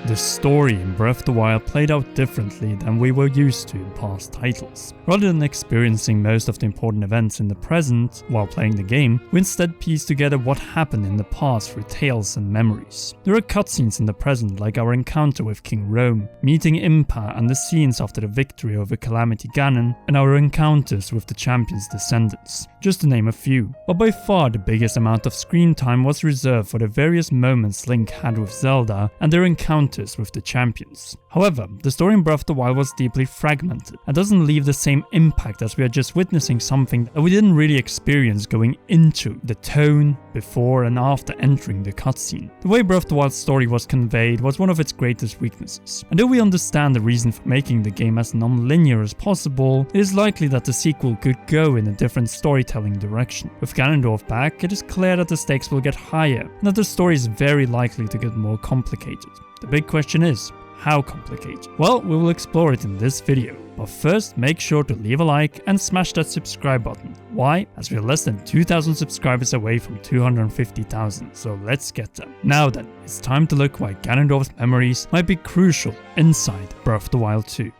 The story in Breath of the Wild played out differently than we were used to in past titles. Rather than experiencing most of the important events in the present while playing the game, we instead pieced together what happened in the past through tales and memories. There are cutscenes in the present, like our encounter with King Rome, meeting Impa and the scenes after the victory over Calamity Ganon, and our encounters with the champion's descendants, just to name a few. But by far the biggest amount of screen time was reserved for the various moments Link had with Zelda and their encounters with the champions. However, the story in Breath of the Wild was deeply fragmented and doesn't leave the same impact, as we are just witnessing something that we didn't really experience going into the tone before and after entering the cutscene. The way Breath of the Wild's story was conveyed was one of its greatest weaknesses, and though we understand the reason for making the game as non-linear as possible, it is likely that the sequel could go in a different storytelling direction. With Ganondorf back, it is clear that the stakes will get higher and that the story is very likely to get more complicated. The big question is, how complicated? Well, we will explore it in this video. But first, make sure to leave a like and smash that subscribe button. Why? As we are less than 2,000 subscribers away from 250,000, so let's get them. Now then, it's time to look why Ganondorf's memories might be crucial inside Breath of the Wild 2.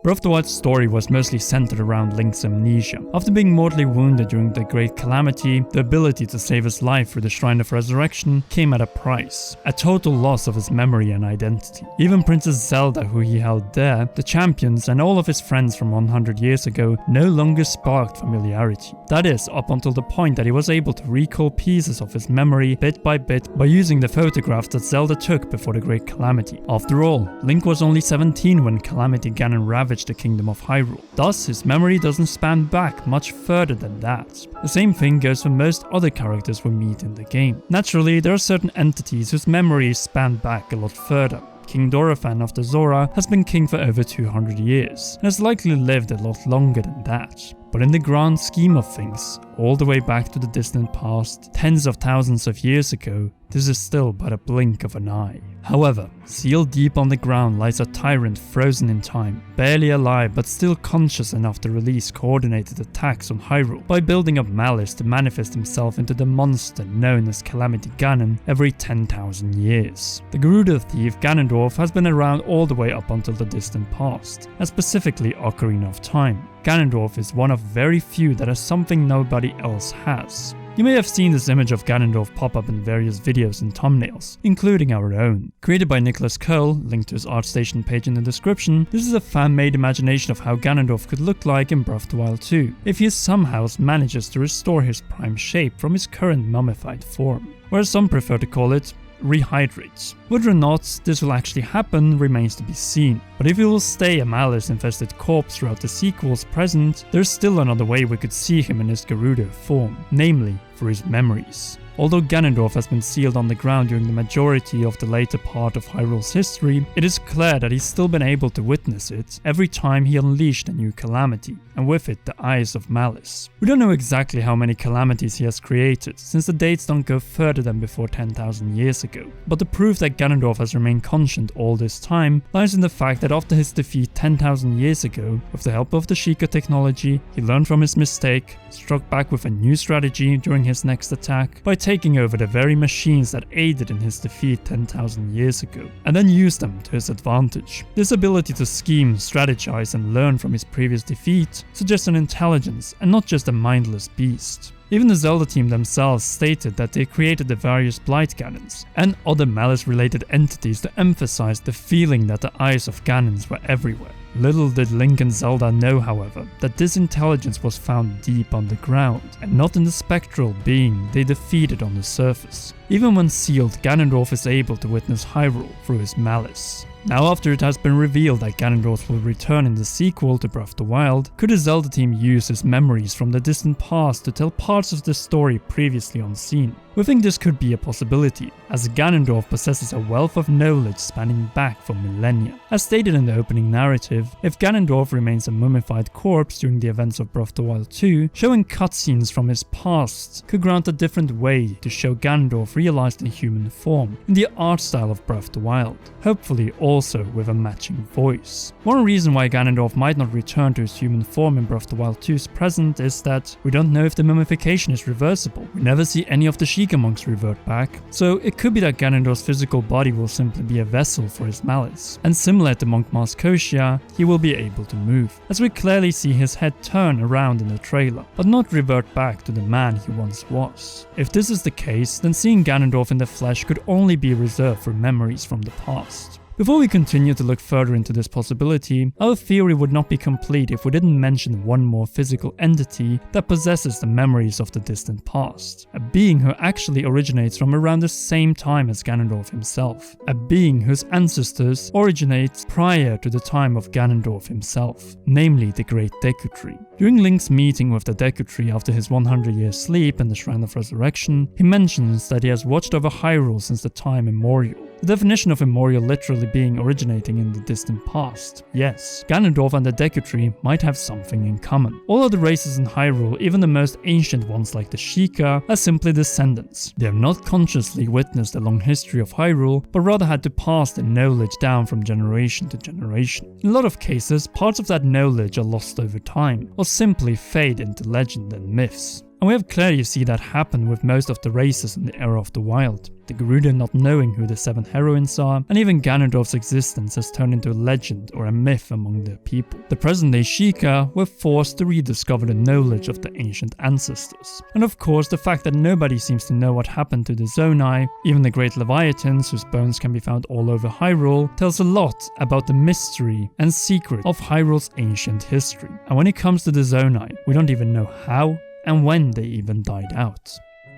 Breath of the Wild's story was mostly centered around Link's amnesia. After being mortally wounded during the Great Calamity, the ability to save his life through the Shrine of Resurrection came at a price, a total loss of his memory and identity. Even Princess Zelda, who he held dear, the champions, and all of his friends from 100 years ago no longer sparked familiarity. That is, up until the point that he was able to recall pieces of his memory bit by bit by using the photographs that Zelda took before the Great Calamity. After all, Link was only 17 when Calamity Ganon ravaged the Kingdom of Hyrule. Thus, his memory doesn't span back much further than that. The same thing goes for most other characters we meet in the game. Naturally, there are certain entities whose memories span back a lot further. King Dorephan of the Zora has been king for over 200 years, and has likely lived a lot longer than that. But in the grand scheme of things, all the way back to the distant past, tens of thousands of years ago, this is still but a blink of an eye. However, sealed deep on the ground lies a tyrant frozen in time, barely alive but still conscious enough to release coordinated attacks on Hyrule by building up malice to manifest himself into the monster known as Calamity Ganon every 10,000 years. The Gerudo thief Ganondorf has been around all the way up until the distant past, and specifically Ocarina of Time. Ganondorf is one of very few that has something nobody else has. You may have seen this image of Ganondorf pop up in various videos and thumbnails, including our own. Created by Kole, linked to his ArtStation page in the description, this is a fan-made imagination of how Ganondorf could look like in Breath of the Wild 2, if he somehow manages to restore his prime shape from his current mummified form, or as some prefer to call it, rehydrates. Whether or not this will actually happen remains to be seen, but if he will stay a malice-infested corpse throughout the sequel's present, there's still another way we could see him in his Gerudo form, namely through his memories. Although Ganondorf has been sealed on the ground during the majority of the later part of Hyrule's history, it is clear that he's still been able to witness it every time he unleashed a new calamity, and with it the Eyes of Malice. We don't know exactly how many calamities he has created, since the dates don't go further than before 10,000 years ago, but the proof that Ganondorf has remained conscient all this time lies in the fact that after his defeat 10,000 years ago, with the help of the Sheikah technology, he learned from his mistake, struck back with a new strategy during his next attack by taking over the very machines that aided in his defeat 10,000 years ago, and then used them to his advantage. This ability to scheme, strategize, and learn from his previous defeat suggests an intelligence and not just a mindless beast. Even the Zelda team themselves stated that they created the various Blight Ganons and other malice-related entities to emphasize the feeling that the Eyes of Ganons were everywhere. Little did Link and Zelda know, however, that this intelligence was found deep underground, and not in the spectral being they defeated on the surface. Even when sealed, Ganondorf is able to witness Hyrule through his malice. Now, after it has been revealed that Ganondorf will return in the sequel to Breath of the Wild, could the Zelda team use his memories from the distant past to tell parts of the story previously unseen? We think this could be a possibility, as Ganondorf possesses a wealth of knowledge spanning back for millennia. As stated in the opening narrative, if Ganondorf remains a mummified corpse during the events of Breath of the Wild 2, showing cutscenes from his past could grant a different way to show Ganondorf realized in human form, in the art style of Breath of the Wild, hopefully also with a matching voice. One reason why Ganondorf might not return to his human form in Breath of the Wild 2's present is that we don't know if the mummification is reversible. We never see any of the Sheikah monks revert back, so it could be that Ganondorf's physical body will simply be a vessel for his malice, and similar to Monk Mask Koshia, he will be able to move, as we clearly see his head turn around in the trailer, but not revert back to the man he once was. If this is the case, then seeing Ganondorf in the flesh could only be reserved for memories from the past. Before we continue to look further into this possibility, our theory would not be complete if we didn't mention one more physical entity that possesses the memories of the distant past. A being who actually originates from around the same time as Ganondorf himself. A being whose ancestors originate prior to the time of Ganondorf himself, namely the Great Deku Tree. During Link's meeting with the Deku Tree after his 100-year sleep in the Shrine of Resurrection, he mentions that he has watched over Hyrule since the time immemorial. The definition of immemorial literally being originating in the distant past. Yes, Ganondorf and the Deku Tree might have something in common. All of the races in Hyrule, even the most ancient ones like the Sheikah, are simply descendants. They have not consciously witnessed a long history of Hyrule, but rather had to pass their knowledge down from generation to generation. In a lot of cases, parts of that knowledge are lost over time, or simply fade into legend and myths. And we have clearly seen that happen with most of the races in the era of the Wild. The Gerudo not knowing who the 7 heroines are, and even Ganondorf's existence has turned into a legend or a myth among their people. The present-day Sheikah were forced to rediscover the knowledge of the ancient ancestors. And of course, the fact that nobody seems to know what happened to the Zonai, even the great Leviathans whose bones can be found all over Hyrule, tells a lot about the mystery and secret of Hyrule's ancient history. And when it comes to the Zonai, we don't even know how and when they even died out.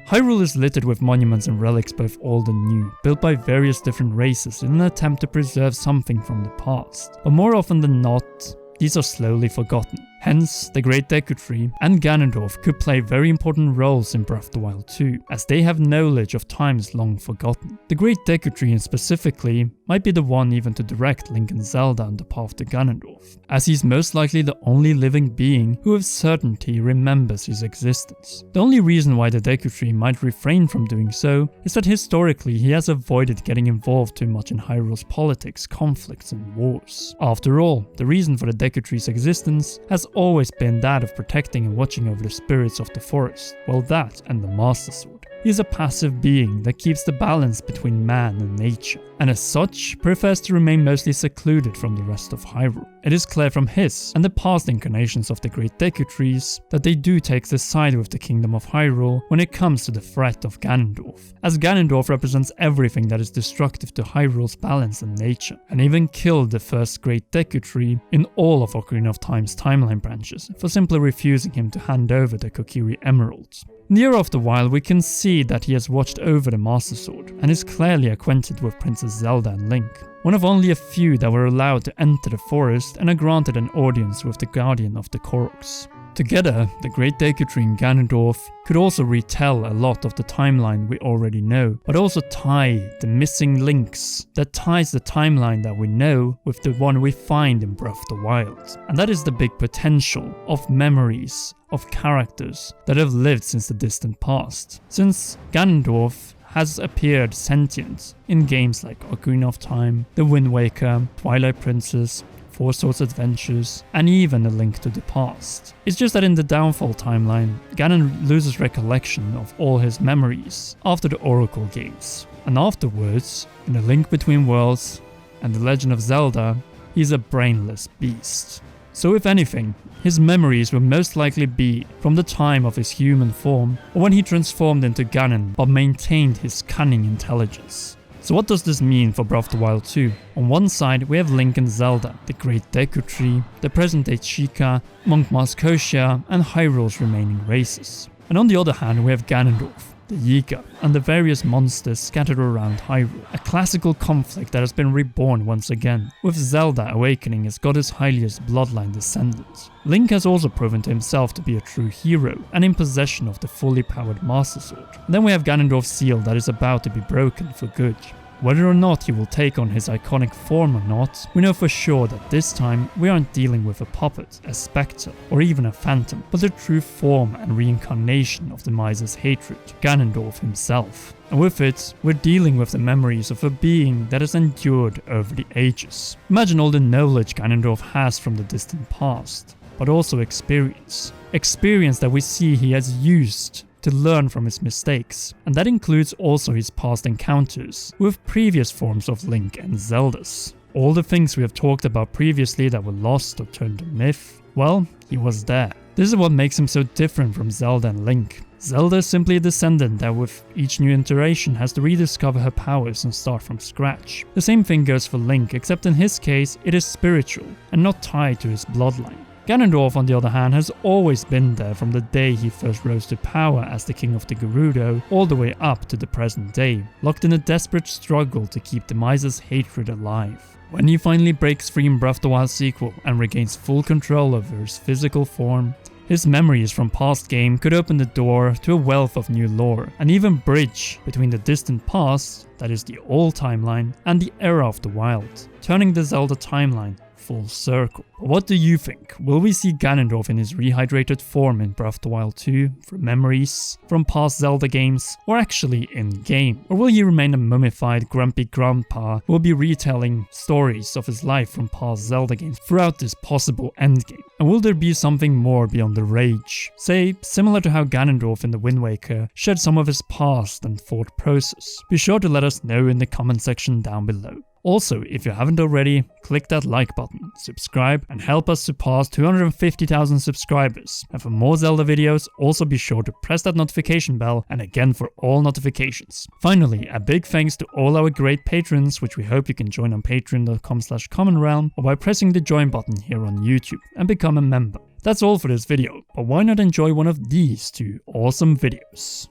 Hyrule is littered with monuments and relics both old and new, built by various different races in an attempt to preserve something from the past. But more often than not, these are slowly forgotten. Hence, the Great Deku Tree and Ganondorf could play very important roles in Breath of the Wild 2, as they have knowledge of times long forgotten. The Great Deku Tree specifically might be the one even to direct Link and Zelda on the path to Ganondorf, as he's most likely the only living being who with certainty remembers his existence. The only reason why the Deku Tree might refrain from doing so is that historically he has avoided getting involved too much in Hyrule's politics, conflicts and wars. After all, the reason for the Deku Tree's existence has always been that of protecting and watching over the spirits of the forest. Well, that and the Master Sword. He is a passive being that keeps the balance between man and nature, and as such prefers to remain mostly secluded from the rest of Hyrule. It is clear from his and the past incarnations of the Great Deku Trees that they do take the side with the Kingdom of Hyrule when it comes to the threat of Ganondorf, as Ganondorf represents everything that is destructive to Hyrule's balance and nature, and even killed the first Great Deku Tree in all of Ocarina of Time's timeline branches for simply refusing him to hand over the Kokiri Emeralds. In the era of the Wild, we can see that he has watched over the Master Sword and is clearly acquainted with Princess Zelda and Link, one of only a few that were allowed to enter the forest and are granted an audience with the Guardian of the Koroks. Together, the Great Deku Tree and Ganondorf could also retell a lot of the timeline we already know, but also tie the missing links that ties the timeline that we know with the one we find in Breath of the Wild. And that is the big potential of memories of characters that have lived since the distant past. Since Ganondorf has appeared sentient in games like Ocarina of Time, The Wind Waker, Twilight Princess, Four Swords Adventures, and even A Link to the Past. It's just that in the Downfall timeline, Ganon loses recollection of all his memories after the Oracle games. And afterwards, in A Link Between Worlds and The Legend of Zelda, he's a brainless beast. So if anything, his memories will most likely be from the time of his human form or when he transformed into Ganon but maintained his cunning intelligence. So what does this mean for Breath of the Wild 2? On one side we have Link and Zelda, the Great Deku Tree, the present-day Sheikah, Monk Mask Koshia and Hyrule's remaining races. And on the other hand we have Ganondorf, the Yiga, and the various monsters scattered around Hyrule, a classical conflict that has been reborn once again, with Zelda awakening as Goddess Hylia's bloodline descendant. Link has also proven to himself to be a true hero, and in possession of the fully powered Master Sword. And then we have Ganondorf's seal that is about to be broken for good. Whether or not he will take on his iconic form or not, we know for sure that this time we aren't dealing with a puppet, a spectre, or even a phantom, but the true form and reincarnation of the miser's hatred, Ganondorf himself. And with it, we're dealing with the memories of a being that has endured over the ages. Imagine all the knowledge Ganondorf has from the distant past, but also experience. Experience that we see he has used to learn from his mistakes, and that includes also his past encounters with previous forms of Link and Zeldas. All the things we have talked about previously that were lost or turned to myth, well, he was there. This is what makes him so different from Zelda and Link. Zelda is simply a descendant that with each new iteration has to rediscover her powers and start from scratch. The same thing goes for Link, except in his case it is spiritual and not tied to his bloodline. Ganondorf, on the other hand, has always been there from the day he first rose to power as the King of the Gerudo all the way up to the present day, locked in a desperate struggle to keep the miser's hatred alive. When he finally breaks free in Breath of the Wild sequel and regains full control over his physical form, his memories from past game could open the door to a wealth of new lore, and even bridge between the distant past, that is the old timeline, and the era of the wild, turning the Zelda timeline full circle. But what do you think? Will we see Ganondorf in his rehydrated form in Breath of the Wild 2, from memories from past Zelda games, or actually in game? Or will he remain a mummified, grumpy grandpa who will be retelling stories of his life from past Zelda games throughout this possible endgame? And will there be something more beyond the rage? Say, similar to how Ganondorf in the Wind Waker shared some of his past and thought process? Be sure to let us know in the comment section down below. Also, if you haven't already, click that like button, subscribe, and help us surpass 250,000 subscribers. And for more Zelda videos, also be sure to press that notification bell, and again for all notifications. Finally, a big thanks to all our great patrons, which we hope you can join on patreon.com/commonrealm or by pressing the join button here on YouTube and become a member. That's all for this video, but why not enjoy one of these two awesome videos?